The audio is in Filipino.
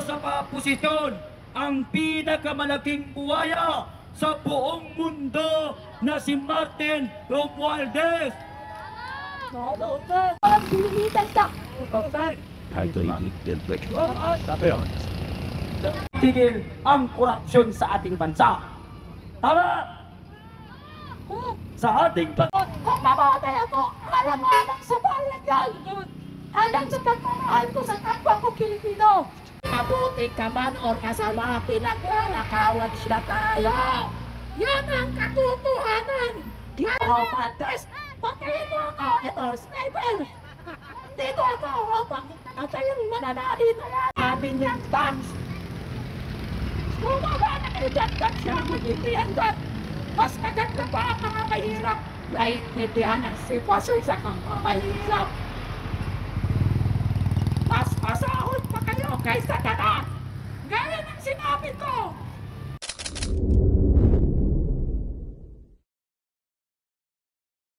sa posisyon ang pinakamalaking buhaya sa buong mundo na si Martin Romualdez. Tigil ang korupsyon sa ating bansa. Tama! Sa ating bansa. Mamatay ako para maanak sa bayan yun. Hanggang sa pagmamahal ko sa kapwa ko Pilipino. Mabuti ka man o kasama pinaglalakawan sila tayo. Yan ang katotohanan. Yan ang pates. Patayin mo ako. Ito, sniper. Dito ako upang patayin mananahin. Sabi niyang tanks. Bumaba na kayo dyan. Siya magiging dyan. Mas maganda pa ang mga mahirap. Naiintindihan ang sitwasyon sa mga mahirap. Mas masahod pa kayo kaysa dada. Gaya ng sinabi ko,